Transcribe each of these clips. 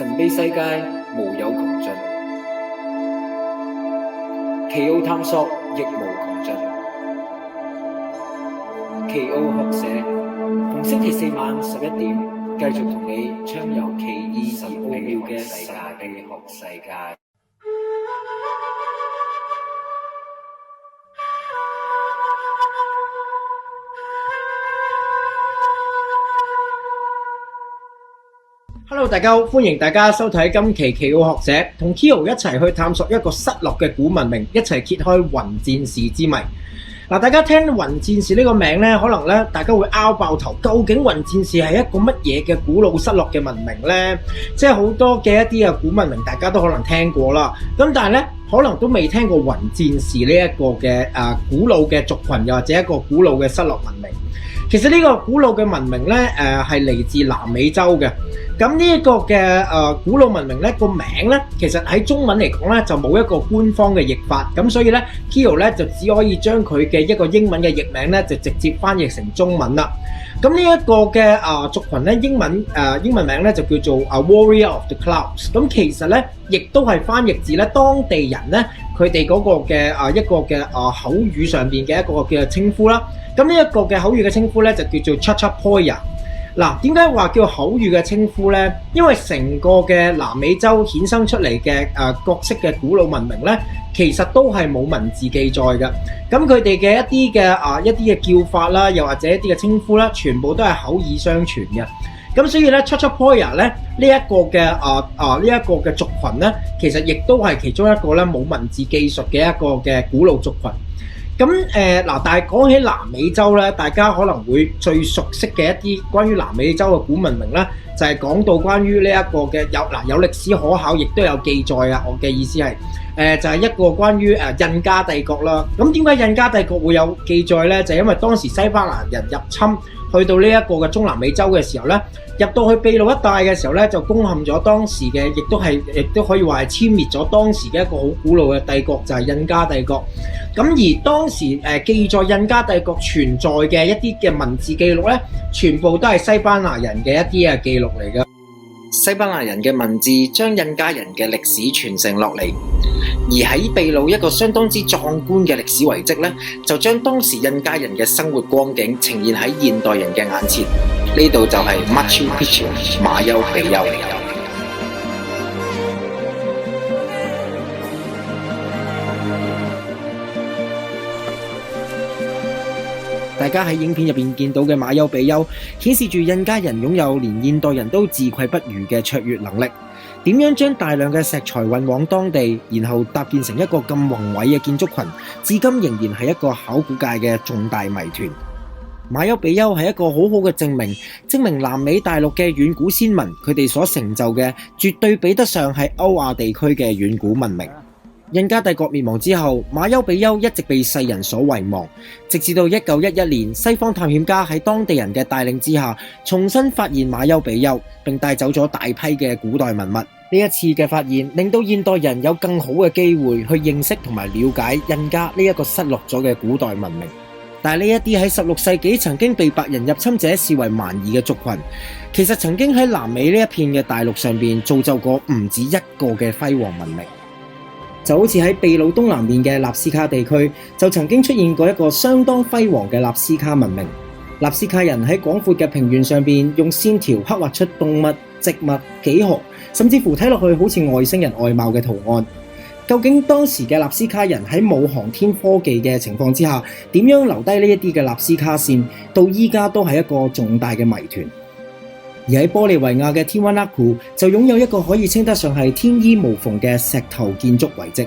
神秘世界無有窮盡，奇奧探索亦無窮盡。奇奧學社逢星期四晚11點，繼續同你暢遊奇異而奧妙嘅神秘學世界。Hello， 大家好，歡迎大家收睇今期奇奧學社，同 Kyo 一齊去探索一個失落嘅古文明，一齊揭開雲戰士之謎。大家聽雲戰士呢個名呢，可能呢大家會拗爆頭，究竟雲戰士係一個乜嘢嘅古老失落嘅文明呢？即係好多嘅一啲嘅古文明，大家都可能聽過啦。咁但係呢，可能都未聽過雲戰士呢一個嘅古老嘅族群，又或者一個古老嘅失落文明。其實呢個古老嘅文明呢，係嚟自南美洲嘅。咁呢一個嘅古老文明呢個名呢，其實喺中文嚟講呢，就冇一個官方嘅譯法，咁所以呢 Kyo 呢就只可以將佢嘅一個英文嘅譯名呢就直接翻譯成中文啦。咁呢一個嘅族群呢，英文名呢就叫做Warrior of the Clouds。咁其實呢，亦都係翻譯自呢當地人呢佢哋嗰個嘅一個嘅口語上邊嘅一個嘅稱呼啦。咁呢一個嘅口語嘅稱呼呢，就叫做 Chachapoya。嗱，點解話叫口語嘅稱呼呢？因為成個嘅南美洲衍生出嚟嘅各式嘅古老文明呢，其實都係冇文字記載嘅。咁佢哋嘅一啲嘅叫法啦，又或者一啲嘅稱呼啦，全部都係口耳相傳嘅。咁所以咧 Chachapoya 咧呢一個嘅族群呢，其實亦都係其中一個咧冇文字記述嘅一個嘅古老族群。咁但係講起南美洲咧，大家可能會最熟悉嘅一啲關於南美洲嘅古文明咧，就係講到關於呢一個嘅有歷史可考，亦都有記載啊。我嘅意思係就係一個關於印加帝國啦。咁點解印加帝國會有記載咧？就係因為當時西班牙人入侵去到呢一個嘅中南美洲嘅時候咧，入到去秘魯一帶嘅時候咧，就攻陷咗當時嘅，亦都可以話係殲滅咗當時嘅一個好古老嘅帝國，就係印加帝國。咁而當時記載印加帝國存在嘅一啲嘅文字記錄咧，全部都係西班牙人嘅一啲嘅記錄嚟嘅。西班牙人嘅文字將印加人嘅歷史傳承落嚟，而喺秘魯一個相當之壯觀嘅歷史遺跡咧，就將當時印加人嘅生活光景呈現喺現代人嘅眼前。呢度就係 Machu Picchu 馬丘比丘。大家喺影片入邊見到嘅馬丘比丘，顯示住印加人擁有連現代人都自愧不如嘅卓越能力。點樣將大量嘅石材運往當地，然後搭建成一個咁宏偉嘅建築群，至今仍然係一個考古界嘅重大謎團。馬丘比丘係一個好好嘅證明南美大陸嘅遠古先民，佢哋所成就嘅絕對比得上係歐亞地區嘅遠古文明。印加帝國滅亡之後，馬丘比丘一直被世人所遺忘，直至到1911年，西方探險家喺當地人嘅帶領之下，重新發現馬丘比丘，並帶走咗大批嘅古代文物。呢一次嘅發現，令到現代人有更好嘅機會去認識同埋了解印加呢一個失落咗嘅古代文明。但係呢一啲喺16世紀曾經被白人入侵者視為蠻夷嘅族群，其實曾經喺南美呢一片嘅大陸上邊造就過唔止一個嘅輝煌文明。就好似喺秘魯東南面嘅納斯卡地區，就曾經出現過一個相當輝煌嘅納斯卡文明。納斯卡人喺廣闊嘅平原上邊，用線條刻畫出動物、植物、幾何，甚至乎睇落去好似外星人外貌嘅圖案。究竟當時嘅納斯卡人喺冇航天科技嘅情況之下，點樣留低呢一啲嘅納斯卡線，到依家都係一個重大嘅謎團。而喺玻利維亞嘅天灣拉庫就擁有一個可以稱得上係天衣無縫嘅石頭建築遺跡。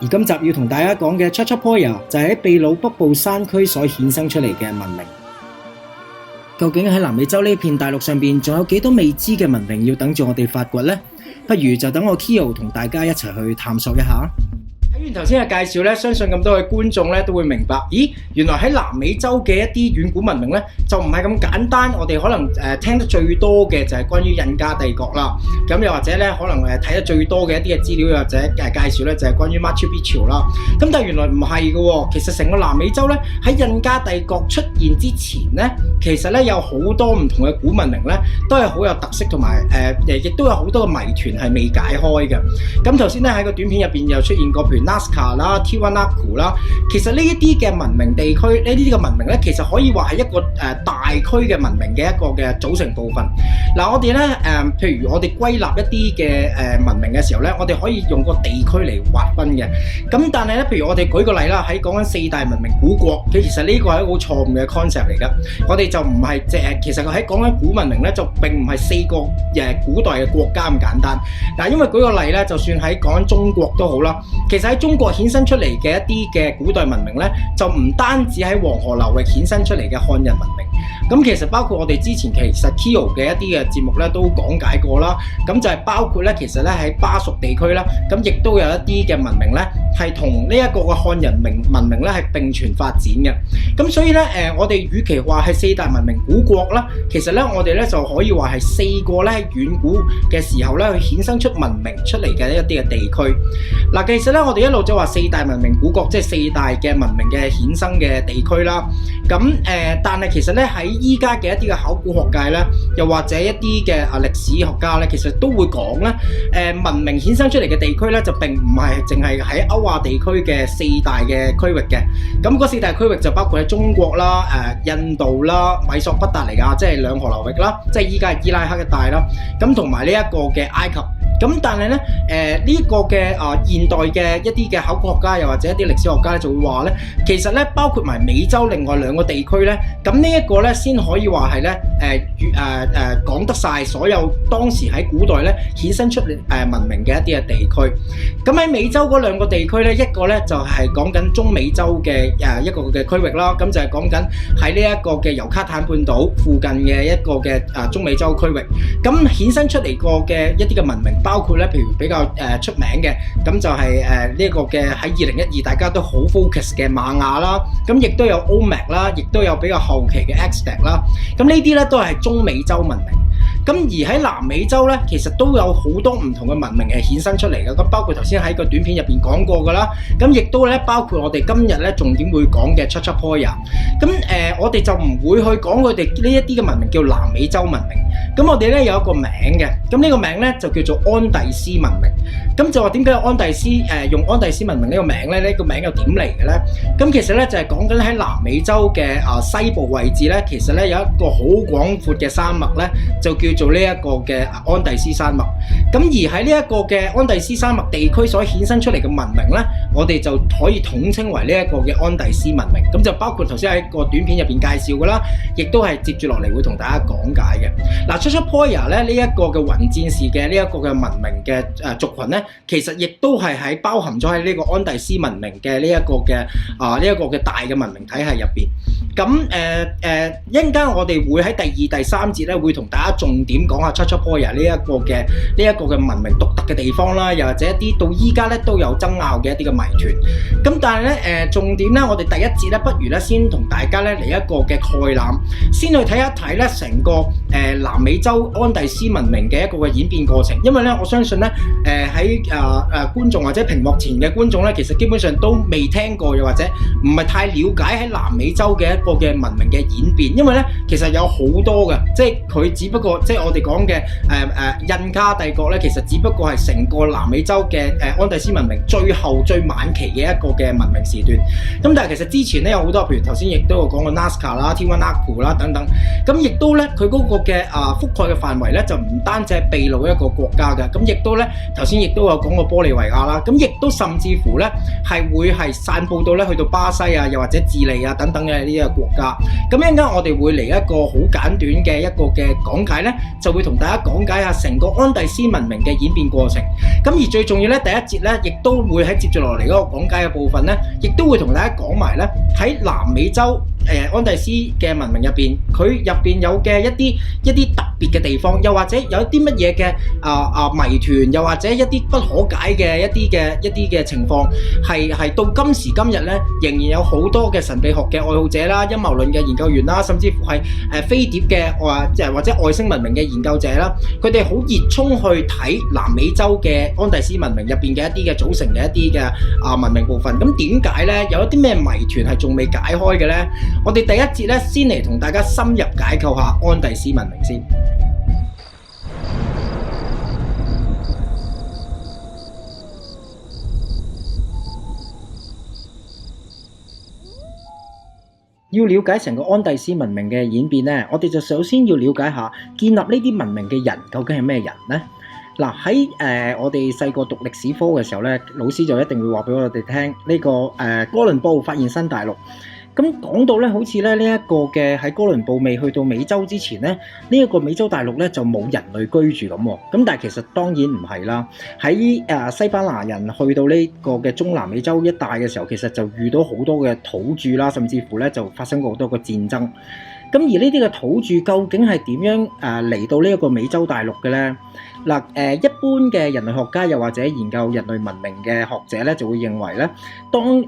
而今集要同大家講嘅 Chachapoya 就係喺秘魯北部山區所衍生出嚟嘅文明。究竟喺南美洲呢片大陸上邊仲有幾多未知嘅文明要等住我哋發掘呢？不如就等我 Kyo 同大家一齊去探索一下。喺睇完頭先嘅介紹咧，相信咁多位觀眾咧都會明白，咦，原來喺南美洲嘅一啲遠古文明咧，就唔係咁簡單。我哋可能聽得最多嘅就係關於印加帝國啦，咁又或者咧可能睇得最多嘅一啲嘅資料或者介紹咧就係關於 Machu Picchu 啦。咁但係原來唔係嘅喎，其實成個南美洲咧喺印加帝國出現之前咧，其實咧有好多唔同嘅古文明咧都係好有特色，同埋亦都有好多嘅謎團係未解開嘅。咁頭先咧喺個短片入邊又出現過，譬如 Nazca 啦、Tiwanaku 啦，其實呢一啲嘅文明地區，呢啲嘅文明咧，其實可以話係一個大區嘅文明嘅一個嘅組成部分。嗱，我哋咧譬如我哋歸納一啲嘅文明嘅時候咧，我哋可以用個地區嚟劃分嘅。咁但係咧，譬如我哋舉個例啦，喺講緊四大文明古國，其實呢個係一個好錯誤嘅 concept 嚟㗎。我哋就唔係其實佢喺講緊古文明咧，就並唔係四個古代嘅國家咁簡單。嗱，因為舉個例咧，就算喺講緊中國都好啦，其實喺中國衍生出嚟嘅一啲嘅古代文明咧，就唔單止喺黃河流域衍生出嚟嘅漢人文明。咁其實包括我哋之前其實 Kyo 嘅一啲嘅節目咧都講解過啦。咁就係包括咧，其實咧喺巴蜀地區啦，咁亦都有一啲嘅文明咧係同呢一個嘅漢人文明咧係並存發展嘅。咁所以咧我哋與其話係四大文明古國啦，其實咧我哋咧就可以話係四個咧喺遠古嘅時候咧去衍生出文明出嚟嘅一啲嘅地區。嗱，其實咧我哋一路就話四大文明古國，即係四大嘅文明嘅衍生嘅地區啦。咁但係其實咧喺依家嘅一啲嘅考古學界咧，又或者一啲嘅歷史學家咧，其實都會講咧，文明衍生出嚟嘅地區咧，就並唔係淨係喺歐亞地區嘅四大嘅區域嘅。咁嗰四大區域就包括喺中國啦、印度啦、米索不達尼亞，即係兩河流域啦，即係依家係伊拉克一帶啦。咁同埋呢一個嘅埃及。咁但係咧，呢個嘅現代嘅一啲嘅考古學家，又或者一啲歷史學家咧，就會話咧，其實咧包括埋美洲另外兩個地區咧，咁呢一個咧先可以話係咧，講得晒所有當時喺古代咧衍生出文明嘅一啲嘅地區。咁喺美洲嗰兩個地區咧，一個咧就係講緊中美洲嘅一個嘅區域啦，咁就係講緊喺呢一個嘅尤卡坦半島附近嘅一個嘅中美洲區域。咁衍生出嚟個嘅一啲嘅文明，包括咧，譬如比較出名嘅，咁就係呢一個嘅喺2012大家都好 focus 嘅瑪雅啦，咁亦都有 Olmec 啦，亦都有比較後期嘅 Aztec 啦，咁呢啲咧都係中美洲文明。咁而喺南美洲咧，其實都有好多唔同嘅文明係衍生出嚟嘅。咁包括頭先喺個短片入邊講過㗎啦。咁亦都咧包括我哋今日咧重點會講嘅 Chachapoyas。咁我哋就唔會去講佢哋呢一啲嘅文明叫南美洲文明。咁我哋咧有一個名嘅。咁呢個名咧就叫做安第斯文明。咁就話點解安第斯用安第斯文明呢個名咧？呢個名又點嚟嘅咧？咁其實咧就係講緊喺南美洲嘅西部位置咧，其實咧有一個好廣闊嘅山脈咧，就叫做呢一個嘅安第斯山脈。咁而喺呢一個嘅安第斯山脈地區所衍生出嚟嘅文明咧，我哋就可以統稱為呢一個嘅安第斯文明。咁就包括頭先喺個短片入邊介紹嘅啦，亦都係接住落嚟會同大家講解嘅。嗱，Chachapoyas 咧呢一個嘅雲戰士嘅呢一個嘅文明嘅族群咧，其實亦都係喺包含咗喺呢個安第斯文明嘅呢一個嘅呢一個嘅大嘅文明體系入邊。咁一陣間我哋會喺第二、第三節咧會同大家重點講下 Chachapoyas 呢一個嘅文明獨特嘅地方啦，又或者一啲到依家咧都有爭拗嘅一啲嘅謎團。咁但係咧重點咧，我哋第一節咧，不如咧先同大家咧嚟一個嘅概覽，先去睇一睇咧成個南美洲安第斯文明嘅一個嘅演變過程。因為咧我相信咧喺觀眾或者屏幕前嘅觀眾咧，其實基本上都未聽過，又或者唔係太了解喺南美洲嘅一個嘅文明嘅演變。因為咧其實有好多嘅，即係佢只不過即係我哋講嘅印加帝國咧，其實只不過係成個南美洲嘅安第斯文明最後最晚期嘅一個嘅文明時段。咁但係其實之前咧有好多，譬如頭先亦都有講過 Nazca 啦、Tiwanaku 啦等等。咁亦都咧佢嗰個嘅覆蓋嘅範圍咧就唔單止係秘魯一個國家嘅，咁亦都咧頭先亦都有講過玻利維亞啦。咁亦都甚至乎咧係會係散佈到咧去到巴西啊，又或者智利啊等等嘅呢個國家。咁一陣間我哋會嚟一個好簡短嘅一個嘅講解咧，就會同大家講解下成個安第斯文明嘅演變過程。咁而最重要咧，第一節咧，亦都會喺接住落嚟嗰個講解嘅部分咧，亦都會同大家講埋咧喺南美洲安第斯嘅文明入邊，佢入邊有嘅一啲特別嘅地方，又或者有啲乜嘢嘅謎團，又或者一啲不可解嘅一啲嘅情況，係到今時今日咧，仍然有好多嘅神秘學嘅愛好者啦、陰謀論嘅研究員啦，甚至乎係飛碟嘅或者外星文明嘅研究者啦，佢哋好熱衷去睇南美洲嘅安第斯文明入邊嘅一啲嘅組成嘅一啲嘅文明部分。咁點解咧？有一啲咩謎團係仲未解開嘅咧？我哋第一節咧先嚟同大家深入解構下安第斯文明先。要了解成個安第斯文明嘅演變咧，我哋就首先要了解下建立呢啲文明嘅人究竟係咩人呢？嗱，喺我哋細個讀歷史科嘅時候咧，老師就一定會話俾我哋聽呢個哥倫布發現新大陸。咁講到咧，好似咧呢一個嘅喺哥倫布未去到美洲之前咧，呢一個美洲大陸咧就冇人類居住咁喎。咁但係其實當然唔係啦。喺西班牙人去到呢個嘅中南美洲一帶嘅時候，其實就遇到好多嘅土著啦，甚至乎咧就發生過好多個戰爭。咁而呢啲嘅土著究竟係點樣嚟到呢一個美洲大陸嘅咧？嗱，一般嘅人類學家又或者研究人類文明嘅學者咧，就會認為咧，當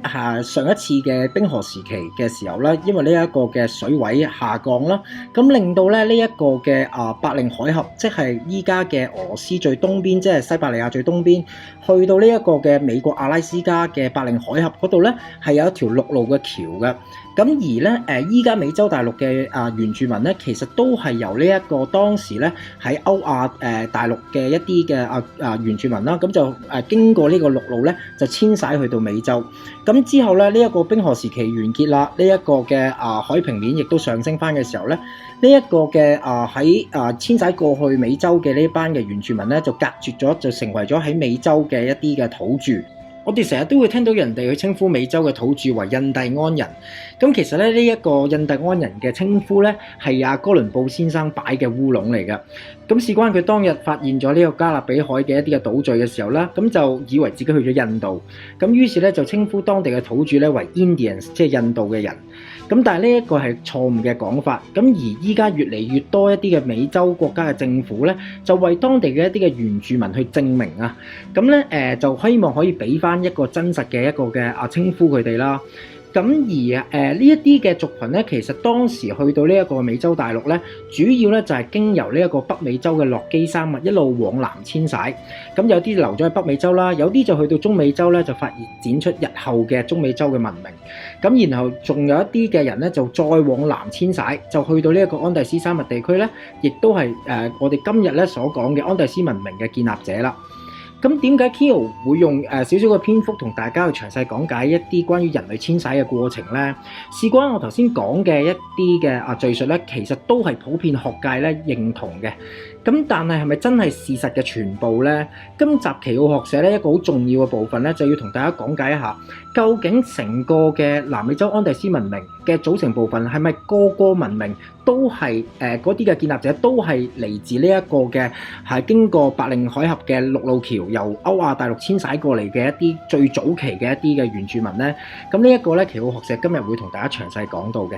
上一次嘅冰河時期嘅時候咧，因為呢一個嘅水位下降啦，咁令到咧呢一個嘅白令海峽，即係依家嘅俄羅斯最東邊，即係西伯利亞最東邊，去到呢一個嘅美國阿拉斯加嘅白令海峽嗰度咧，係有一條陸路嘅橋嘅。咁而咧依家美洲大陸嘅原住民咧，其實都係由呢一個當時咧喺歐亞大陸嘅一啲嘅原住民啦，咁就經過呢個陸路咧，就遷徙去到美洲。咁之後咧，呢一個冰河時期完結啦，呢一個嘅海平面亦都上升翻嘅時候咧，呢一個嘅喺遷徙過去美洲嘅呢班嘅原住民咧，就隔絕咗，就成為咗喺美洲嘅一啲嘅土著。我哋成日都會聽到人哋去稱呼美洲嘅土著為印第安人，咁其實咧呢一個印第安人嘅稱呼咧係哥倫布先生擺嘅烏龍嚟嘅。咁事關佢當日發現咗呢個加勒比海嘅一啲嘅島嶼嘅時候咧，咁就以為自己去咗印度，咁於是咧就稱呼當地嘅土著咧為 Indians， 即係印度嘅人。咁但係呢一個係錯誤嘅講法，咁而依家越嚟越多一啲嘅美洲國家嘅政府咧，就為當地嘅一啲嘅原住民去證明啊，咁咧就希望可以俾翻一個真實嘅一個嘅稱呼佢哋啦。咁而呢一啲嘅族群咧，其實當時去到呢一個美洲大陸咧，主要咧就係經由呢一個北美洲嘅洛基山脈一路往南遷徙。咁有啲留咗喺北美洲啦，有啲就去到中美洲咧，就發展出日後嘅中美洲嘅文明。咁然後仲有一啲嘅人咧，就再往南遷徙，就去到呢一個安第斯山脈地區咧，亦都係我哋今日咧所講嘅安第斯文明嘅建立者啦。咁點解 Kyo 會用少少嘅篇幅同大家去詳細講解一啲關於人類遷徙嘅過程呢？事關我頭先講嘅一啲嘅敘述咧，其實都係普遍學界咧認同嘅。咁但係係咪真係事實嘅全部呢？今集奇奧學社咧一個好重要嘅部分咧，就要同大家講解一下，究竟成個嘅南美洲安第斯文明嘅組成部分係咪個個文明都係嗰啲嘅建立者都係嚟自呢一個嘅係經過白令海峽嘅陸路橋由歐亞大陸遷徙過嚟嘅一啲最早期嘅一啲嘅原住民呢？咁呢一個咧奇奧學社今日會同大家詳細講到嘅。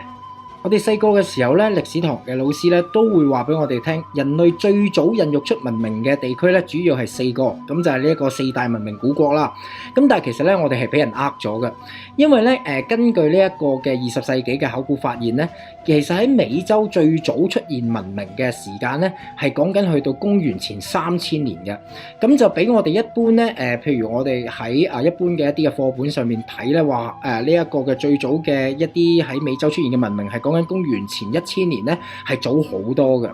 我哋細個嘅時候咧，歷史堂嘅老師咧都會話俾我哋聽，人類最早孕育出文明嘅地區咧，主要係4個，咁就係呢一個4大文明古國啦。咁但係其實咧，我哋係俾人呃咗嘅，因為咧根據呢一個嘅20世紀嘅考古發現咧，其實喺美洲最早出現文明嘅時間咧，係講緊去到公元前3000年嘅。咁就俾我哋一般咧譬如我哋喺一般嘅一啲嘅課本上面睇咧，話呢一個嘅最早嘅一啲喺美洲出現嘅文明係講緊公元前1000年咧，係早好多嘅。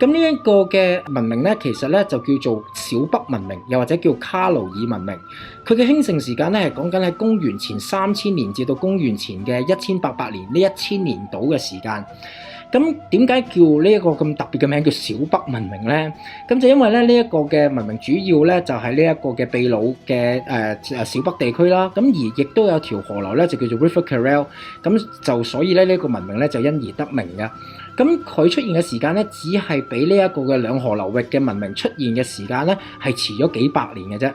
咁呢一個嘅文明咧，其實咧就叫做小北文明，又或者叫卡勞爾文明。佢嘅興盛時間咧係講緊喺公元前3000年至到公元前嘅1800年呢1000年度嘅時間。咁點解叫呢一個咁特別嘅名叫小北文明咧？咁就因為咧呢一個嘅文明主要咧就係呢一個嘅秘魯嘅小北地區啦。咁而亦都有條河流咧就叫做 River Carel。咁就所以咧呢個文明咧就因而得名嘅。咁佢出現嘅時間咧，只係比呢一個嘅兩河流域嘅文明出現嘅時間咧係遲咗幾百年嘅啫。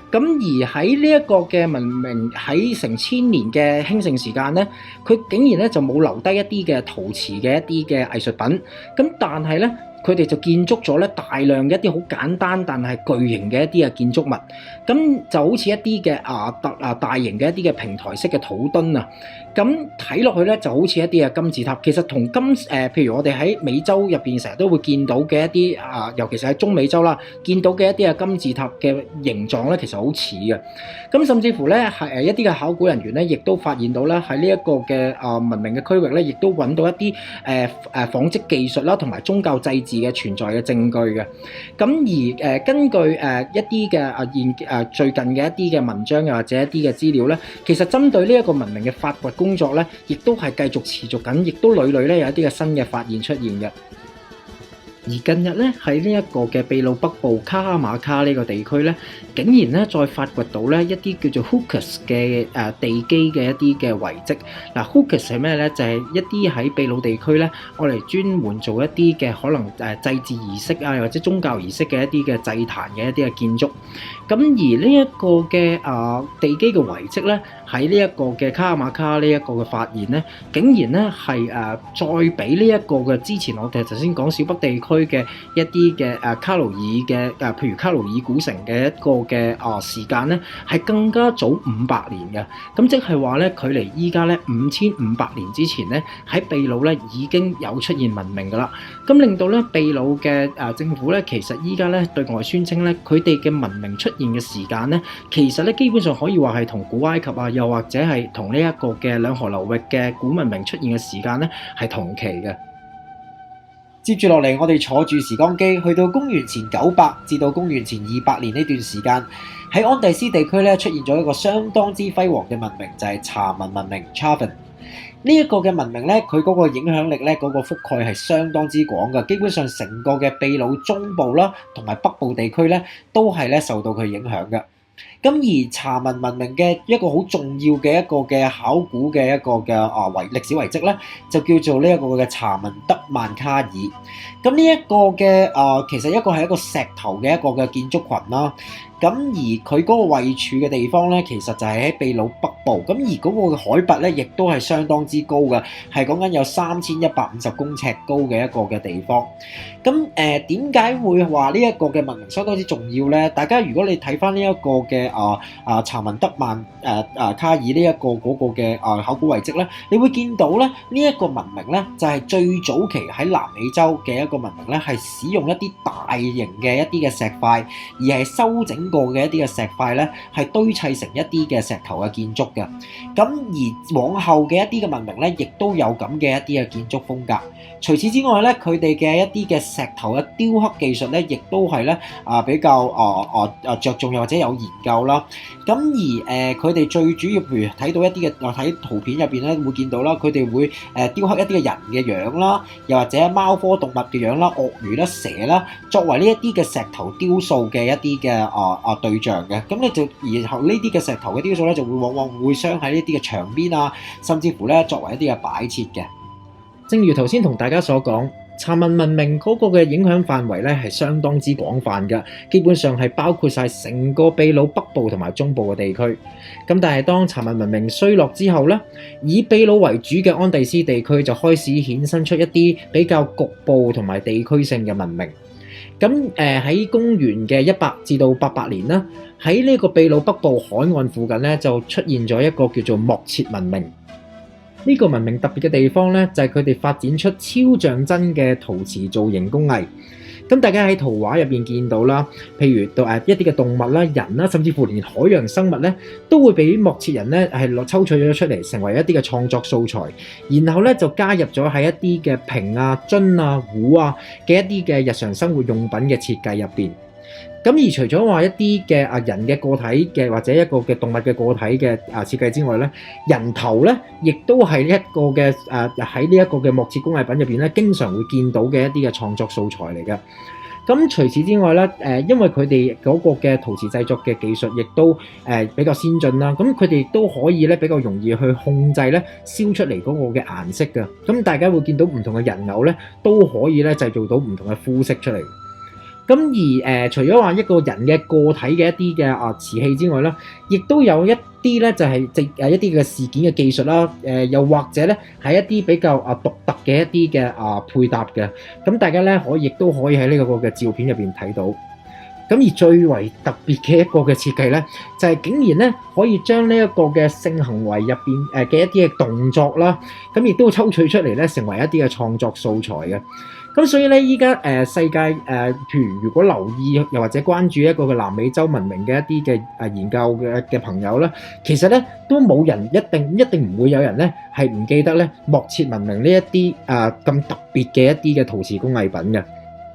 咁而喺呢一個嘅文明喺成1000年嘅興盛時間咧，佢竟然咧就冇留低一啲嘅陶瓷嘅一啲嘅藝術品。咁但係咧佢哋就建築咗咧大量嘅一啲好簡單但係巨型嘅一啲嘅建築物，咁就好似一啲嘅大型嘅一啲嘅平台式嘅土墩啊，咁睇落去咧就好似一啲嘅金字塔。其實同譬如我哋喺美洲入邊成日都會見到嘅一啲尤其是喺中美洲啦，見到嘅一啲嘅金字塔嘅形狀咧，其實好似嘅。咁甚至乎咧係一啲嘅考古人員咧，亦都發現到咧喺呢一個嘅文明嘅區域咧，亦都揾到一啲紡織技術啦，同埋宗教祭祀嘅存在嘅證據嘅。咁而根據一啲嘅最近嘅一啲嘅文章又或者一啲嘅資料咧，其實針對呢一個文明嘅發掘工作咧，亦都係繼續持續緊，亦都屢屢咧有一啲嘅新嘅發現出現嘅。而近日咧喺呢一個嘅秘魯北部卡哈馬卡呢個地區咧，竟然咧再發掘到咧一啲叫做 hookahs 嘅地基嘅一啲嘅遺跡。嗱 hookahs 係咩咧？就係一啲喺秘魯地區咧，我哋專門做一啲嘅可能祭祀儀式啊，或者宗教儀式嘅一啲嘅祭壇嘅一啲嘅建築。咁而呢一個嘅地基嘅遺跡咧，喺呢一個嘅卡哈馬卡呢一個嘅發現咧，竟然咧係再比呢一個嘅之前我哋頭先講小北地區嘅一啲嘅卡魯爾嘅譬如卡魯爾古城嘅一個嘅時間咧，係更加早500年嘅。咁即係話咧，距離依家咧5500年之前咧，喺秘魯咧已經有出現文明㗎啦。咁令到咧秘魯嘅政府咧，其實依家咧對外宣稱咧，佢哋嘅文明出現嘅時間咧，其實咧基本上可以話係同古埃及又或者係同呢一個嘅兩河流域嘅古文明出現嘅時間咧係同期嘅。接住落嚟，我哋坐住時光機去到公元前900至到公元前200年呢段時間，喺安第斯地區咧出現咗一個相當之輝煌嘅文明，就係查文文明 （Chavan）。呢一個嘅文明咧，佢嗰個影響力咧，嗰個覆蓋係相當之廣嘅，基本上成個嘅秘魯中部啦，同埋北部地區咧，都係咧受到佢影響嘅。咁而查文文明嘅一個好重要嘅一個嘅考古嘅一個嘅歷史遺跡咧，就叫做呢一個嘅查文德曼卡爾。咁呢一個嘅其實一個係一個石頭嘅一個嘅建築群啦。咁而佢嗰個位處嘅地方咧，其實就係喺秘魯北部。咁而嗰個海拔咧，亦都係相當之高嘅，係講緊有3150公尺高嘅一個嘅地方。咁點解會話呢一個嘅文明相當之重要咧？大家如果你睇翻呢一個嘅查文德曼卡爾呢一個嗰個嘅考古遺跡咧，你會見到咧呢一個文明咧就係最早期喺南美洲嘅一個文明咧，係使用一啲大型嘅一啲嘅石塊，而係修整過嘅一啲嘅石塊咧，係堆砌成一啲嘅石頭嘅建築嘅。咁而往後嘅一啲嘅文明咧，亦都有咁嘅一啲嘅建築風格。除此之外咧，佢哋嘅一啲嘅石頭嘅雕刻技術咧，亦都係咧比較着重又或者有研究啦。咁而佢哋最主要，譬如睇到一啲嘅睇圖片入邊咧，會見到啦，佢哋會雕刻一啲嘅人嘅樣啦，又或者貓科動物嘅樣啦、鱷魚啦、蛇啦，作為呢一啲嘅石頭雕塑嘅一啲嘅對象嘅。咁咧就然後呢啲嘅石頭嘅雕塑咧，就會往往會鑲喺呢啲嘅牆邊啊，甚至乎咧作為一啲嘅擺設嘅。正如頭先同大家所講，查文文明嗰個嘅影響範圍咧係相當之廣泛嘅，基本上係包括晒成個秘魯北部同埋中部嘅地區。咁但係當查文文明衰落之後咧，以秘魯為主嘅安第斯地區就開始衍生出一啲比較局部同埋地區性嘅文明。咁喺公元嘅100至到800年啦，喺呢個秘魯北部海岸附近咧就出現咗一個叫做莫切文明。呢個文明特別嘅地方咧，就係佢哋發展出超像真嘅陶瓷造型工藝。咁大家喺圖畫入邊見到啦，譬如一啲嘅動物啦、人啦，甚至乎連海洋生物咧，都會俾莫切人咧係抽取咗出嚟，成為一啲嘅創作素材，然後咧就加入咗喺一啲嘅瓶啊、樽啊、壺啊嘅一啲嘅日常生活用品嘅設計入邊。咁而除咗話一啲嘅人嘅個體嘅或者一個嘅動物嘅個體嘅設計之外咧，人頭咧亦都係一個嘅喺呢一個嘅莫切工藝品入邊咧，經常會見到嘅一啲嘅創作素材嚟嘅。咁除此之外咧，因為佢哋嗰個嘅陶瓷製作嘅技術亦都比較先進啦，咁佢哋亦都可以咧比較容易去控制咧燒出嚟嗰個嘅顏色嘅。咁大家會見到唔同嘅人偶咧都可以咧製造到唔同嘅膚色出嚟。咁而除咗話一個人嘅個體嘅一啲嘅瓷器之外啦，亦都有一啲咧就係一啲嘅事件嘅技術啦，又或者咧係一啲比較獨特嘅一啲嘅配搭嘅。咁大家咧亦都可以喺呢個嘅照片入邊睇到。咁而最為特別嘅一個嘅設計咧，就係竟然咧可以將呢一個嘅性行為入邊嘅一啲嘅動作啦，咁亦都抽取出嚟咧，成為一啲嘅創作素材嘅。咁所以咧，依家世界譬如如果留意又或者關注一個嘅南美洲文明嘅一啲嘅研究嘅朋友咧，其實咧都冇人一定唔會有人咧係唔記得咧莫切文明呢一啲咁特別嘅一啲嘅陶瓷工藝品嘅。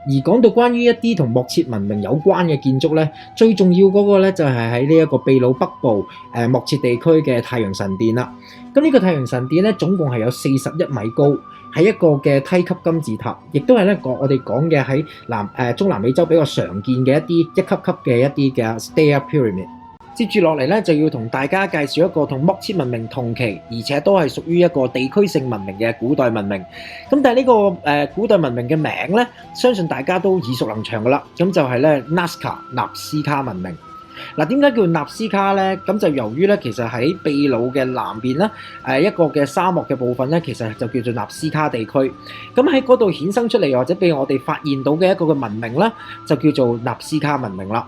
而講到關於一啲同莫切文明有關嘅建築咧，最重要嗰個咧就係喺呢一個秘魯北部莫切地區嘅太陽神殿啦。咁呢個太陽神殿咧總共係有41米高，係一個嘅梯級金字塔，亦都係咧我哋講嘅喺中南美洲比較常見嘅一級級嘅一啲嘅 stair pyramid。接住落嚟咧，就要同大家介紹一個同莫切文明同期，而且都係屬於一個地區性文明嘅古代文明。咁但係呢個古代文明嘅名咧，相信大家都耳熟能詳噶啦。咁就係咧 Nazca 納斯卡文明。嗱，點解叫納斯卡咧？咁就由於咧，其實喺秘魯嘅南邊咧，一個嘅沙漠嘅部分咧，其實就叫做納斯卡地區。咁喺嗰度衍生出嚟或者俾我哋發現到嘅一個嘅文明咧，就叫做納斯卡文明啦。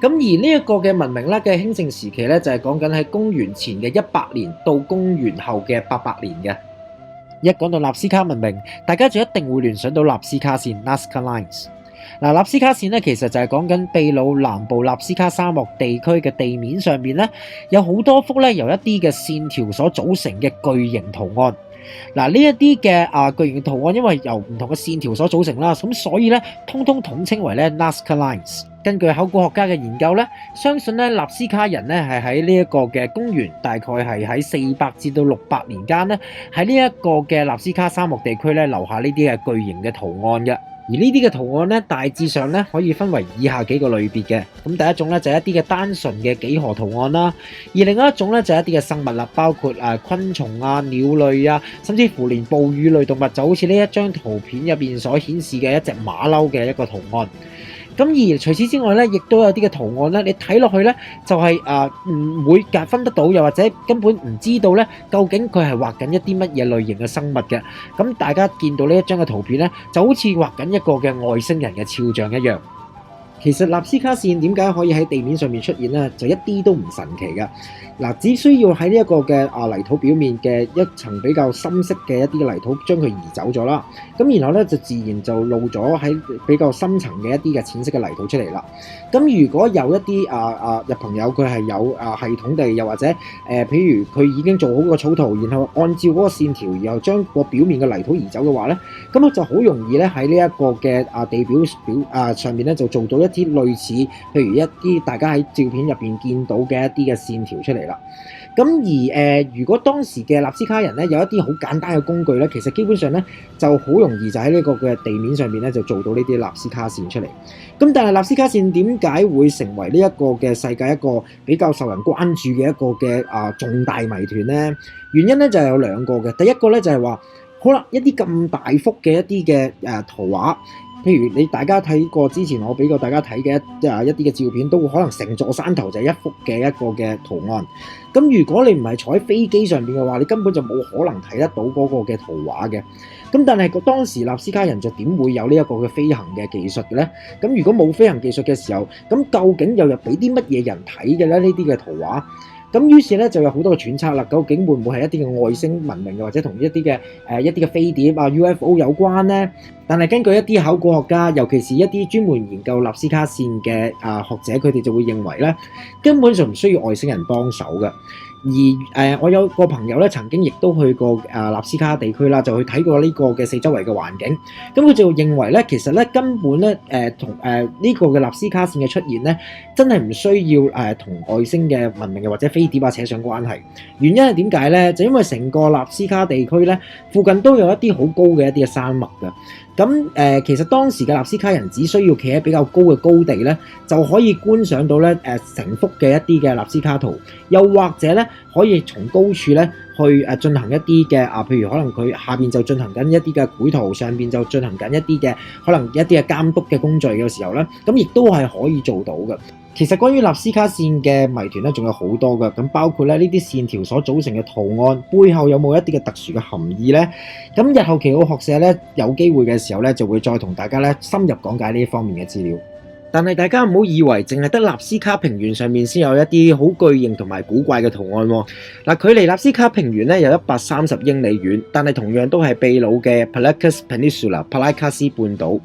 咁而呢一個嘅文明咧嘅興盛時期咧，就係講緊喺公元前嘅100年到公元後嘅800年嘅。一講到納斯卡文明，大家就一定會聯想到納斯卡線 （Nazca Lines）。嗱，納斯卡線咧，其實就係講緊秘魯南部納斯卡沙漠地區嘅地面上邊咧，有好多幅咧由一啲嘅線條所組成嘅巨型圖案。嗱，呢一啲嘅巨型圖案，因為由唔同嘅線條所組成啦，咁所以咧，通通統稱為咧 Nazca Lines。根據考古學家嘅研究咧，相信咧納斯卡人咧係喺呢一個嘅公元大概係喺400至到600年間咧，喺呢一個嘅納斯卡沙漠地區咧留下呢啲嘅巨型嘅圖案嘅。而呢啲嘅圖案咧，大致上咧可以分為以下幾個類別嘅。咁第一種咧就係一啲嘅單純嘅幾何圖案啦，而另外一種咧就係一啲嘅生物啦，包括昆蟲啊、鳥類啊，甚至乎連哺乳類動物，就好似呢一張圖片入邊所顯示嘅一隻馬騮嘅一個圖案。咁而除此之外咧，亦都有啲嘅圖案咧，你睇落去咧就係唔會分得到，又或者根本唔知道咧，究竟佢係畫緊一啲乜嘢類型嘅生物嘅。咁大家見到呢一張嘅圖片咧，就好似畫緊一個嘅外星人嘅肖像一樣。其實納斯卡線點解可以喺地面上面出現咧，就一啲都唔神奇嘅。嗱，只需要喺呢一個嘅泥土表面嘅一層比較深色嘅一啲嘅泥土將佢移走咗啦，咁然後咧就自然就露咗喺比較深層嘅一啲嘅淺色嘅泥土出嚟啦。咁如果有一啲入朋友佢係有系統地，又或者譬如佢已經做好個草圖，然後按照嗰個線條，然後將個表面嘅泥土移走嘅話咧，咁佢就好容易咧喺呢一個嘅地表上面咧就做到一啲類似譬如一啲大家喺照片入邊見到嘅一啲嘅線條出嚟啦。咁而如果當時嘅納斯卡人咧有一啲好簡單嘅工具咧，其實基本上咧就好容易就喺呢個嘅地面上面咧就做到呢啲納斯卡線出嚟。咁但係納斯卡線點解會成為呢一個嘅世界一個比較受人關注嘅一個嘅重大謎團咧？原因咧就係有兩個嘅。第一個咧就係話，好啦，一啲咁大幅嘅一啲嘅圖畫。譬如大家睇過之前我俾過大家睇嘅一啲嘅照片，都會可能成座山頭就係一幅嘅一個嘅圖案。咁如果你唔係坐喺飛機上邊嘅話，你根本就冇可能睇得到嗰個嘅圖畫嘅。咁但係當時納斯卡人就點會有呢一個嘅飛行嘅技術嘅咧？咁如果冇飛行技術嘅時候，咁究竟又俾啲乜嘢人睇嘅咧？呢啲嘅圖畫？咁於是咧就有好多嘅揣測啦，究竟會唔會係一啲嘅外星文明，或者同一啲嘅飛碟UFO 有關咧？但係根據一啲考古學家，尤其是一啲專門研究納斯卡線嘅學者，佢哋就會認為咧，根本就唔需要外星人幫手嘅。而我有個朋友咧，曾經亦都去過納斯卡地區啦，就去睇過呢個嘅四周圍嘅環境。咁佢就認為咧，其實咧根本咧同呢個嘅納斯卡線嘅出現咧，真係唔需要同外星嘅文明或者飛碟扯上關係。原因係點解咧？就因為成個納斯卡地區咧，附近都有一啲好高嘅一啲嘅山脈㗎。咁其實當時嘅納斯卡人只需要企喺比較高嘅高地咧，就可以觀賞到咧成幅嘅一啲嘅納斯卡圖，又或者咧可以從高處咧去進行一啲嘅譬如可能佢下邊就進行緊一啲嘅繪圖，上邊就進行緊一啲嘅可能一啲嘅監督嘅工序嘅時候咧，咁亦都係可以做到嘅。其實關於納斯卡線嘅謎團咧，仲有好多嘅，咁包括咧呢啲線條所組成嘅圖案背後有冇一啲嘅特殊嘅含義呢？咁日後奇奧學社咧有機會嘅時候咧，就會再同大家咧深入講解呢一方面嘅資料。但係大家唔好以為淨係得納斯卡平原上面先有一啲好巨型同埋古怪嘅圖案喎。嗱，距離納斯卡平原咧有130英里遠，但係同樣都係秘魯嘅 Pallacas Peninsula 帕拉卡斯半島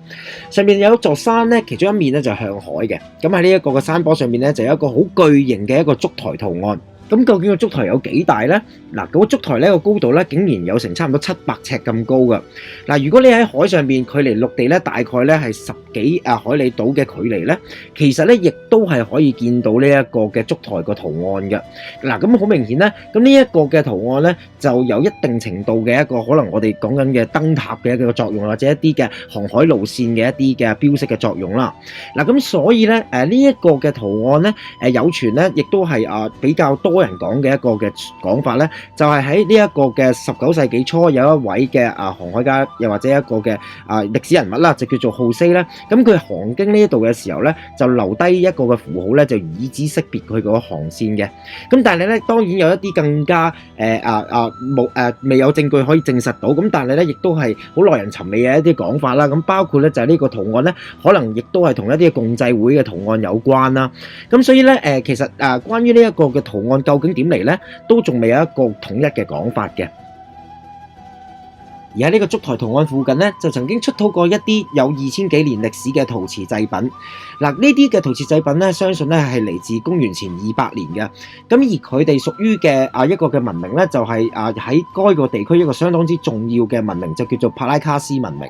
上面有一座山咧，其中一面咧就向海嘅。咁喺呢一個嘅山坡上面咧就有一個好巨型嘅一個燭台圖案。咁究竟個燭台有幾大呢？嗱，嗰個燭台呢個高度呢，竟然有成差唔多700尺咁高噶。嗱，如果你喺海上邊，距離陸地呢大概呢係10幾海里島嘅距離呢，其實呢亦都係可以見到呢一個嘅燭台個圖案嘅。嗱，咁好明顯呢，咁呢一個嘅圖案呢，就有一定程度嘅一個可能我哋講緊嘅燈塔嘅一個作用，或者一啲嘅航海路線嘅一啲嘅標識嘅作用啦。嗱，咁所以呢，呢一個嘅圖案呢，有傳呢，亦都係比較多人講嘅一個嘅講法咧，就係喺呢一個嘅19世紀初，有一位嘅航海家，又或者一個嘅歷史人物啦，就叫做浩西咧。咁佢航經呢一度嘅時候咧，就留低一個嘅符號咧，就以指識別佢嗰個航線嘅。咁但係咧，當然有一啲更加未有證據可以證實到，咁但係咧，亦都係好耐人尋味嘅一啲講法啦。咁包括咧就係呢個圖案咧，可能亦都係同一啲共濟會嘅圖案有關啦。咁所以咧其實關於呢一個嘅圖案究竟點嚟呢？都仲未有一個統一嘅講法嘅。而喺呢個燭台圖案附近呢，就曾經出土過一啲有2000幾年歷史嘅陶瓷製品。嗱，呢啲嘅陶瓷製品呢，相信呢係嚟自公元前200年嘅。咁而佢哋屬於嘅一個嘅文明呢，就係喺該個地區一個相當之重要嘅文明，就叫做帕拉卡斯文明。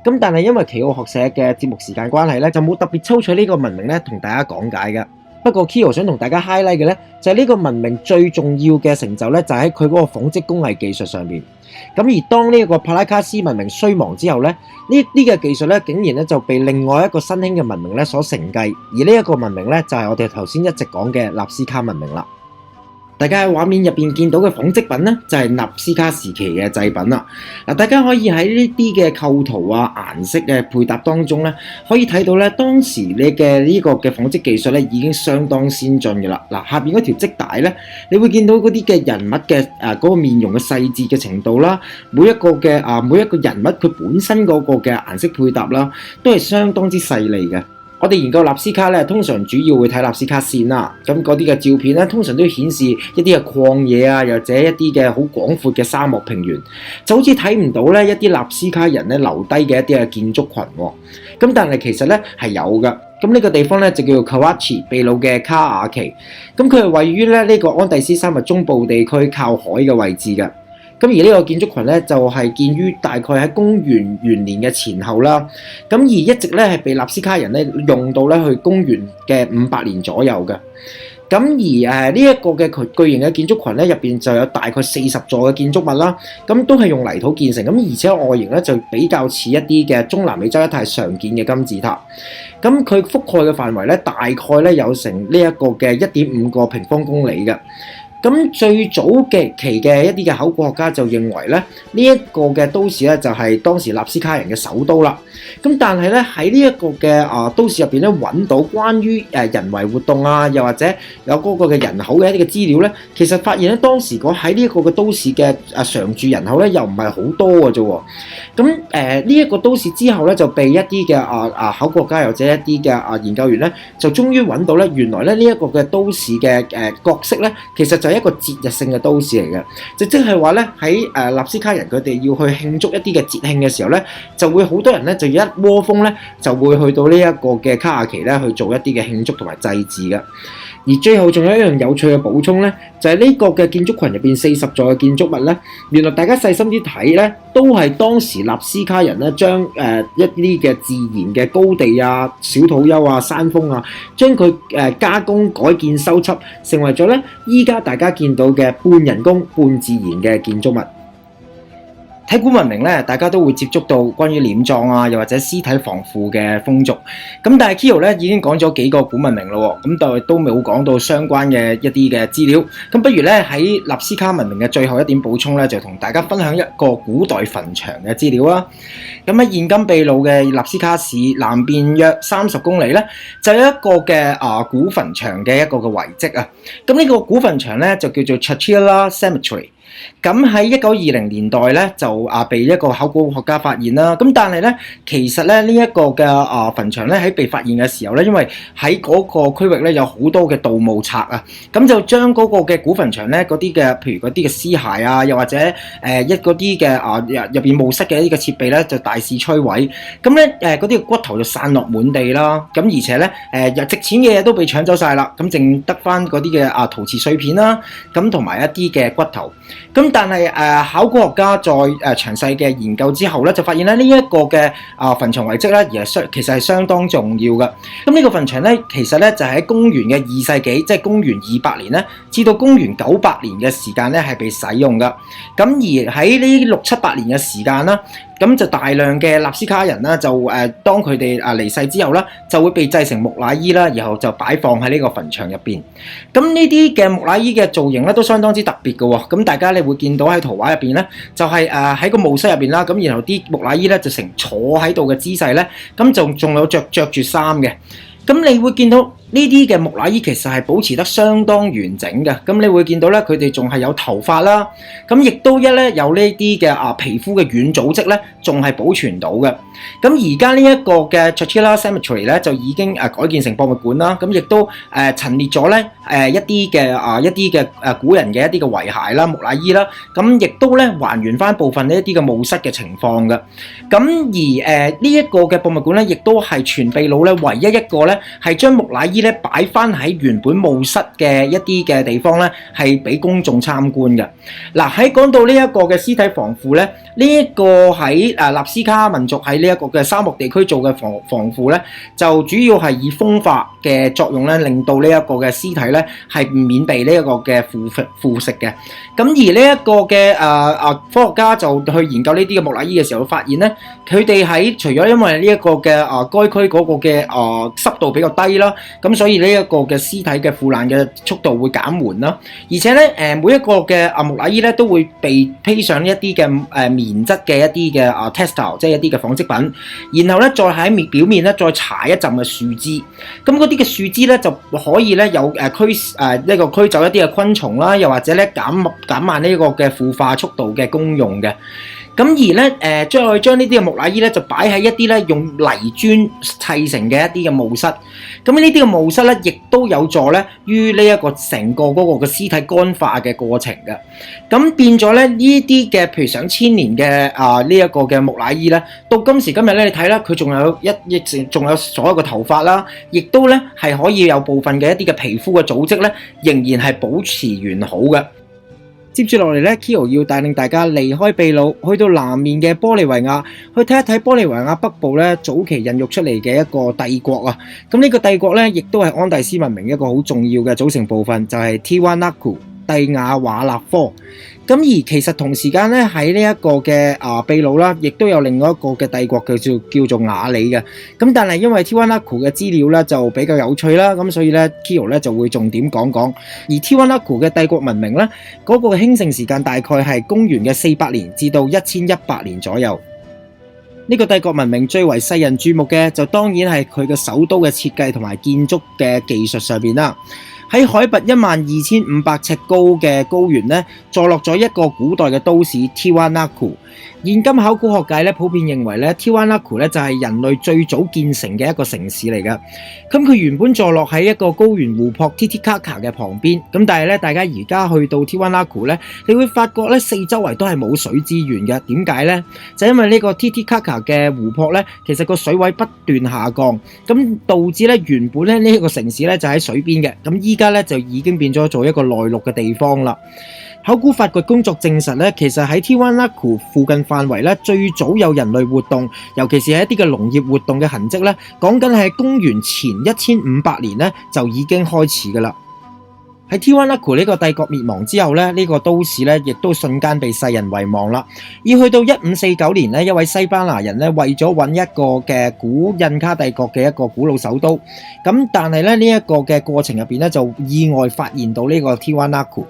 咁但係因為奇奧學社嘅節目時間關係呢，就冇特別抽取呢個文明呢同大家講解嘅。不過 Kyo 想同大家 highlight 嘅咧，就係呢個文明最重要嘅成就咧，就喺佢嗰個紡織工藝技術上面。咁而當呢一個帕拉卡斯文明衰亡之後咧，呢個技術咧，竟然咧就被另外一個新興嘅文明咧所承繼。而呢一個文明咧，就係我哋頭先一直講嘅納斯卡文明啦。大家喺畫面入邊見到嘅紡織品咧，就係納斯卡時期嘅製品啦。嗱，大家可以喺呢啲嘅構圖啊、顏色嘅配搭當中咧，可以睇到咧，當時你嘅呢個嘅紡織技術咧已經相當先進嘅啦。嗱，下邊嗰條織帶咧，你會見到嗰啲嘅人物嘅嗰個面容嘅細緻嘅程度啦，每一個人物佢本身嗰個嘅顏色配搭啦，都係相當之細膩嘅。我哋研究納斯卡咧，通常主要會睇納斯卡線啦。咁嗰啲嘅照片咧，通常都顯示一啲嘅曠野啊，又或者一啲嘅好廣闊嘅沙漠平原，就好似睇唔到咧一啲納斯卡人咧留低嘅一啲嘅建築群。咁但係其實咧係有㗎。咁呢個地方咧就叫做 Kawachi 秘魯嘅卡瓦奇。咁佢係位於咧呢個安第斯山脈中部地區靠海嘅位置嘅。咁而呢個建築群咧就係建於大概喺公元元年嘅前後啦，咁而一直咧係被納斯卡人咧用到咧去公元嘅500年左右嘅。咁而呢一個嘅巨型嘅建築群咧入邊就有大概40座嘅建築物啦，咁都係用泥土建成，咁而且外形咧就比較似一啲嘅中南美洲一帶常見嘅金字塔。咁佢覆蓋嘅範圍咧大概咧有成呢一個嘅1.5個平方公里嘅。咁最早期嘅一啲嘅考古學家就認為咧，呢一個嘅都市咧就係當時納斯卡人嘅首都啦。咁但係咧喺呢一個嘅都市入邊咧揾到關於人為活動啊，又或者有嗰個嘅人口嘅一啲嘅資料咧，其實發現咧當時喺呢一個嘅都市嘅常住人口咧又唔係好多嘅啫喎。咁呢一個都市之後咧就被一啲嘅考古學家或者一啲嘅研究員咧就終於揾到咧，原來咧呢一個嘅都市嘅角色咧其實就係一個節日性嘅都市嚟嘅，就即係話咧喺納斯卡人佢哋要去慶祝一啲嘅節慶嘅時候咧，就會好多人咧就一窩蜂咧就會去到呢一個嘅卡瓦奇咧去做一啲嘅慶祝同埋祭祀嘅。而最後仲有一樣有趣嘅補充咧，就係呢個嘅建築群入邊40座嘅建築物咧，原來大家細心啲睇咧，都係當時納斯卡人咧將一啲嘅自然嘅高地啊、小土丘啊、山峰啊，將佢加工改建修葺，成為咗咧依家大家見到嘅半人工半自然嘅建築物。睇古文明咧，大家都會接觸到關於殮葬啊，又或者屍體防腐嘅風俗。咁但係 Kyo 咧已經講咗幾個古文明咯，咁但係都冇講到相關嘅一啲嘅資料。咁不如咧喺納斯卡文明嘅最後一點補充咧，就同大家分享一個古代墳場嘅資料啦。咁喺現今秘魯嘅納斯卡市南邊約30公里咧，就有一個嘅古墳場嘅一個嘅遺跡啊。咁呢個古墳場咧就叫做 Chachilla Cemetery。咁喺1920年代咧就被一個考古學家發現啦。咁但係咧其實咧呢一個嘅墳場咧喺被發現嘅時候咧，因為喺嗰個區域咧有好多嘅盜墓賊啊，咁就將嗰個嘅古墳場咧嗰啲嘅譬如嗰啲嘅屍骸啊，又或者嗰啲嘅入邊墓室嘅一啲嘅設備咧就大肆摧毀。咁咧嗰啲骨頭就散落滿地啦。咁而且咧值錢嘅嘢都被搶走晒啦。咁淨得翻嗰啲嘅陶瓷碎片啦，咁同埋一啲嘅骨頭。咁但係考古學家在詳細嘅研究之後咧，就發現咧呢一個嘅墳場遺跡咧，其實係相當重要嘅。咁呢個墳場咧，其實咧就喺公元嘅2世紀，即係公元200年咧，至到公元900年嘅時間咧係被使用嘅。咁而喺呢6-700年嘅時間啦，咁就大量嘅納斯卡人啦，就當佢哋離世之後啦，就會被製成木乃伊啦，然後就擺放喺呢個墳場入邊。咁呢啲嘅木乃伊嘅造型咧都相當之特別嘅喎。咁大家你會見到喺圖畫入邊咧，就係喺個墓室入邊啦，咁然後啲木乃伊咧就成坐喺度嘅姿勢咧，咁仲有着住衫嘅。咁你會見到呢啲嘅木乃伊其實係保持得相當完整嘅。咁你會見到咧，佢哋仲係有頭髮啦，咁亦都有呢啲嘅皮膚嘅軟組織咧，仲係保存到嘅。咁而家呢一個嘅 Chachilla Cemetery 咧，就已經改建成博物館啦。咁亦都陳列咗咧一啲嘅古人嘅一啲嘅遺骸啦、木乃伊啦。咁亦都咧還原翻部分呢一啲嘅墓室嘅情況嘅。咁而呢一個嘅博物館咧，亦都係全秘魯咧唯一一個咧係將木乃伊咧擺翻喺原本墓室嘅一啲嘅地方咧，係俾公眾參觀嘅。嗱，喺講到呢一個嘅屍體防腐咧，呢一個喺納斯卡民族喺呢一個嘅沙漠地區做嘅防腐咧，就主要係以風化嘅作用咧，令到呢一個嘅屍體咧係免被呢一個嘅腐蝕嘅。咁而呢一個嘅科學家就去研究呢啲嘅木乃伊嘅時候，發現咧佢哋喺除咗因為呢一個嘅該區嗰個嘅濕度比較低啦，咁所以呢一個嘅屍體嘅腐爛嘅速度會減緩啦。而且咧每一個嘅木乃伊咧都會被披上一啲嘅棉質嘅一啲嘅textile，即係一啲嘅紡織品，然後咧再喺表面咧再搽一浸嘅樹枝。咁嗰啲嘅樹枝咧就可以咧有驅走一啲嘅昆蟲啦，又或者咧減慢呢個嘅腐化速度嘅功用嘅。咁而咧將呢啲嘅木乃伊咧就擺喺一啲咧用泥磚砌成嘅一啲嘅墓室。咁呢啲嘅墓室咧，亦都有助咧於呢一個成個嗰個嘅屍體乾化嘅過程嘅。咁變咗咧呢啲嘅譬如上千年嘅呢一個嘅木乃伊咧，到今時今日咧你睇啦，佢仲有所有嘅頭髮啦，亦都咧係可以有部分嘅一啲嘅皮膚嘅組織咧，仍然係保持完好嘅。接住落嚟咧 Kyo 要帶領大家離開秘魯，去到南面嘅玻利維亞，去睇一睇玻利維亞北部咧早期孕育出嚟嘅一個帝國啊！咁呢個帝國咧，亦都係安第斯文明一個好重要嘅組成部分，就係 Tiwanaku 蒂亞瓦納科。咁而其實同時間咧喺呢一個嘅秘魯啦，亦都有另外一個嘅帝國叫做雅里嘅。咁但係因為 Tiwanaku 嘅資料咧就比較有趣啦，咁所以咧 Kyo 咧就會重點講講。而 Tiwanaku 嘅帝國文明咧，嗰個興盛時間大概係公元嘅400年至到1100年左右。呢個帝國文明最為世人注目嘅就當然係佢嘅首都嘅設計同埋建築嘅技術上邊啦。喺海拔12500尺高嘅高原咧，坐落咗一個古代嘅都市 Tiwanaku。現今考古學界咧普遍認為咧 Tiwanaku 咧就係人類最早建成嘅一個城市嚟㗎。咁佢原本坐落喺一個高原湖泊 Titicaca 嘅旁邊。咁但係咧，大家而家去到 Tiwanaku 咧，你會發覺咧四周圍都係冇水資源嘅。點解咧？就因為呢個 Titicaca 嘅湖泊咧，其實個水位不斷下降，咁導致咧原本咧呢一個城市咧就喺水邊嘅。咁依家咧就已經變咗做一個內陸嘅地方啦。考古發掘工作證實咧，其實喺 Tiwanaku 附近範圍咧，最早有人類活動，尤其是係一啲嘅農業活動嘅痕跡咧，講緊係公元前1500年咧就已經開始噶啦。喺 Tiwanaku 呢個帝國滅亡之後咧，呢個都市咧亦都瞬間被世人遺忘啦。要去到1549年咧，一位西班牙人咧為咗揾一個嘅古印卡帝國嘅一個古老首都，咁但係咧呢一個嘅過程入邊咧就意外發現到呢個 Tiwanaku。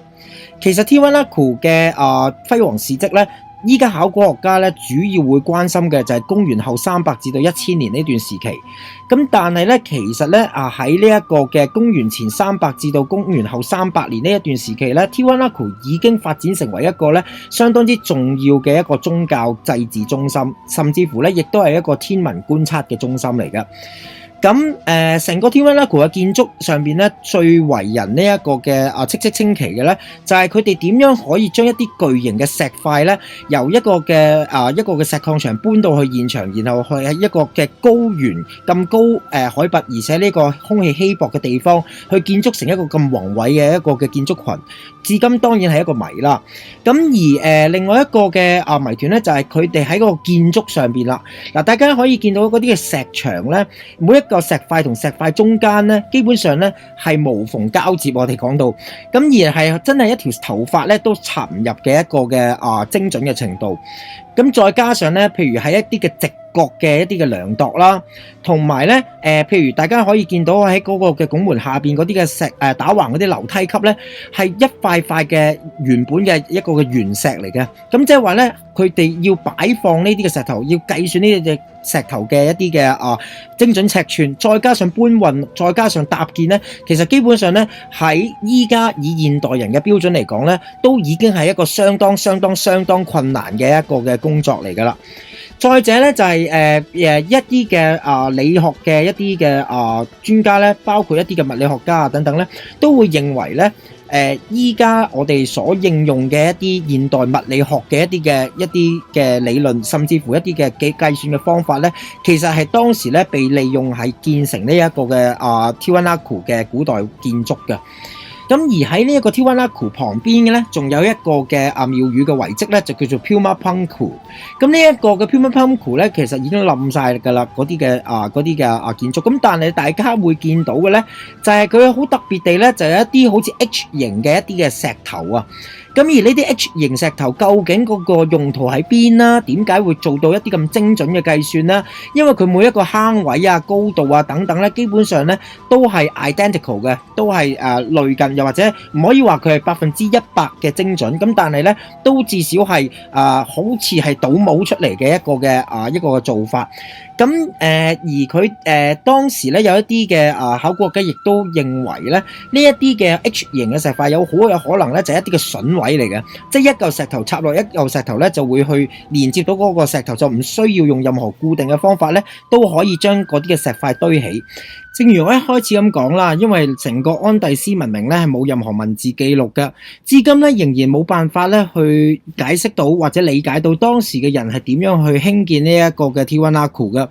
其實 Tiwanaku 嘅輝煌事蹟咧，依家考古學家咧主要會關心嘅就係公元後300至到1000年呢段時期。咁但係咧，其實咧喺呢一個嘅公元前300至到公元後300年呢一段時期咧 ，Tiwanaku 已經發展成為一個咧相當之重要嘅一個宗教祭祀中心，甚至乎咧亦都係一個天文觀測嘅中心嚟嘅。咁成個 Tiwanaku 嘅建築上邊咧，最為人呢一個嘅嘖嘖稱奇嘅咧，就係佢哋點樣可以將一啲巨型嘅石塊咧，由一個嘅石礦場搬到去現場，然後去喺一個嘅高原咁高海拔，而且呢個空氣稀薄嘅地方，去建築成一個咁宏偉嘅一個嘅建築群。至今當然係一個謎啦。咁而另外一個嘅謎團咧，就係佢哋喺嗰個建築上邊啦。嗱，大家可以見到嗰啲嘅石牆咧，每一個石塊同石塊中間咧，基本上咧係無縫交接。我哋講到，咁而係真係一條頭髮咧都插唔入嘅一個嘅精準嘅程度。咁再加上咧，譬如喺一啲嘅直角嘅一啲嘅量度啦，同埋咧譬如大家可以見到喺嗰個嘅拱門下邊嗰啲嘅石打橫嗰啲樓梯級咧，係一塊塊嘅原本嘅一個嘅原石嚟嘅。咁即係話咧，佢哋要擺放呢啲嘅石頭，要計算呢啲嘅石頭嘅一啲嘅精準尺寸，再加上搬運，再加上搭建咧，其實基本上咧喺依家以現代人嘅標準嚟講咧，都已經係一個相當困難嘅一個嘅工作嚟㗎啦。再者咧就係一啲嘅理學嘅一啲嘅專家咧，包括一啲嘅物理學家啊等等咧，都會認為咧依家我哋所應用嘅一啲現代物理學嘅一啲嘅理論，甚至乎一啲嘅計算嘅方法咧，其實係當時咧被利用喺建成呢一個嘅Tiwanaku 嘅古代建築嘅。咁而喺呢一個 Tiwanaku 旁邊嘅咧，仲有一個嘅廟宇嘅遺跡咧，就叫做 Pumapunku。咁呢一個嘅 Pumapunku 咧，其實已經冧晒㗎啦，嗰啲嘅建築。咁但係大家會見到嘅咧，就係佢好特別地咧，就有一啲好似 H 型嘅一啲嘅石頭啊。咁而呢啲 H 型石頭究竟嗰個用途喺邊啦？點解會做到一啲咁精準嘅計算啦？因為佢每一個坑位啊、高度啊等等咧，基本上咧都係 identical 嘅，都係類近，又或者唔可以話佢係100%嘅精準。咁但係咧都至少係好似係倒模出嚟嘅一個嘅做法。咁而佢當時咧有一啲嘅考古學家亦都認為咧，呢一啲嘅 H 型嘅石塊有可能咧就係一啲嘅榫位嚟嘅，即係一嚿石頭插落一嚿石頭咧就會去連接到嗰個石頭，就唔需要用任何固定嘅方法咧，都可以將嗰啲嘅石塊堆起。正如我一開始咁講啦，因為成個安第斯文明咧係冇任何文字記錄嘅，至今咧仍然冇辦法咧去解釋到或者理解到當時嘅人係點樣去興建呢一個嘅 Tiwanaku 嘅。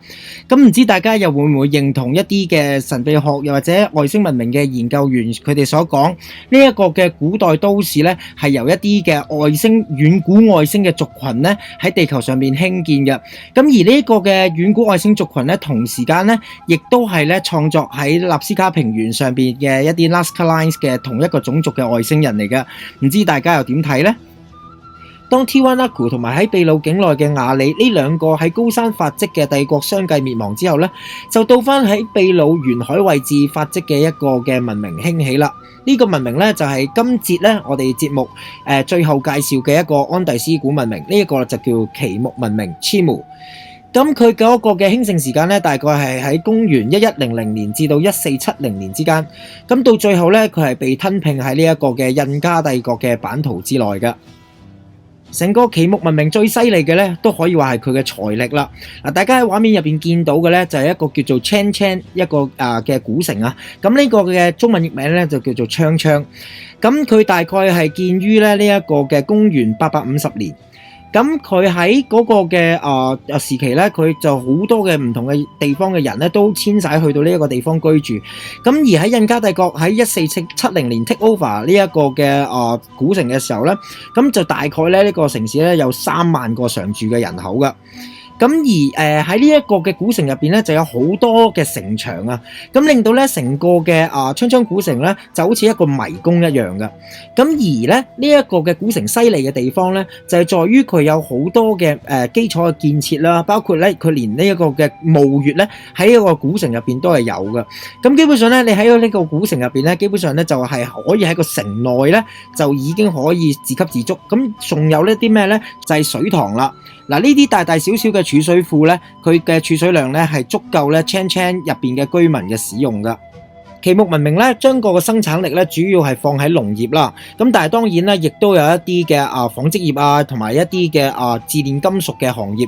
咁唔知大家又會唔會認同一啲嘅神秘學又或者外星文明嘅研究員佢哋所講，呢一個嘅古代都市咧係由一啲嘅遠古外星嘅族群咧喺地球上面興建嘅。咁而呢一個嘅遠古外星族群咧，同時間咧亦都係咧創作喺納斯卡平原上邊嘅一啲 Nazca Lines 嘅同一個種族嘅外星人嚟嘅。唔知大家又點睇呢？當 Tiwanaku 同埋喺秘魯境內嘅雅里呢兩個喺高山發跡嘅帝國相繼滅亡之後呢，就到翻喺秘魯沿海位置發跡嘅一個嘅文明興起啦。呢個文明呢，就係今節呢我哋節目最後介紹嘅一個安第斯古文明，呢一個就叫奇木文明 Chimu。咁佢嗰個嘅興盛時間咧，大概係喺公元1100年至到1470年之間。咁到最後咧，佢係被吞併喺呢一個嘅印加帝國嘅版圖之內嘅。成個奇木文明最犀利嘅咧，都可以話係佢嘅財力啦。嗱，大家喺畫面入邊見到嘅咧，就係一個叫做 Chan 一個嘅古城啊。咁呢個嘅中文譯名咧就叫做昌昌。咁佢大概係建於咧呢一個嘅公元850年。咁佢喺嗰個嘅時期咧，佢就好多嘅唔同嘅地方嘅人咧，都遷徙去到呢一個地方居住。咁而喺印加帝國喺1470年 take over 呢一個嘅古城嘅時候咧，咁就大概咧呢個城市咧有3萬個常住嘅人口噶。咁而喺呢一個嘅古城入邊咧，就有好多嘅城牆啊，咁令到咧成個嘅昌昌古城咧就好似一個迷宮一樣嘅。咁而咧呢一個嘅古城犀利嘅地方咧，就係在於佢有好多嘅基礎嘅建設啦，包括咧佢連呢一個嘅墓穴咧喺一個古城入邊都係有嘅。咁基本上咧，你喺呢個古城入邊咧，基本上咧就係可以喺個城內咧就已經可以自給自足。咁仲有呢啲咩咧？就係水塘啦。嗱，呢啲大大小小嘅儲水庫咧，佢嘅儲水量咧係足夠咧 Chan Chan 入邊嘅居民嘅使用噶。奇木文明咧，將個生產力咧主要係放喺農業啦，咁但係當然咧，亦都有一啲嘅紡織業啊，同埋一啲嘅冶煉金屬嘅行業。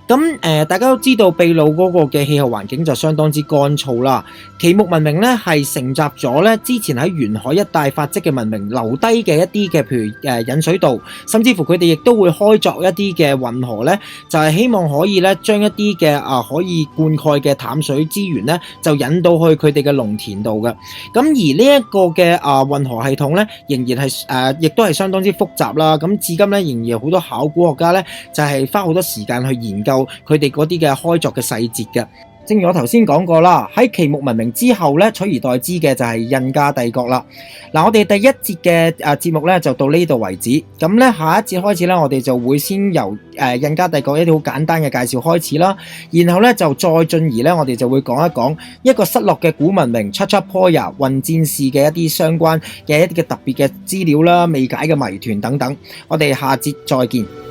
咁大家都知道秘魯嗰個嘅氣候環境就相當之乾燥啦。奇木文明咧係承襲咗咧之前喺沿海一帶發跡嘅文明留低嘅一啲嘅，譬如引水道，甚至乎佢哋亦都會開作一啲嘅運河咧，就係希望可以咧將一啲嘅可以灌溉嘅淡水資源咧，就引到去佢哋嘅農田度。咁而呢一個嘅運河系統咧，仍然係亦都係相當之複雜啦。咁至今咧，仍然有好多考古學家咧，就係花好多時間去研究佢哋嗰啲嘅開鑿嘅細節嘅。正如我頭先講過啦，喺奇木文明之後咧，取而代之嘅就係印加帝國啦。嗱，我哋第一節嘅節目咧就到呢度為止。咁咧下一節開始咧，我哋就會先由印加帝國一啲好簡單嘅介紹開始啦，然後咧就再進而咧，我哋就會講一講一個失落嘅古文明 Chachapoyas 運戰士嘅一啲相關嘅一啲嘅特別嘅資料啦、未解嘅謎團等等。我哋下節再見。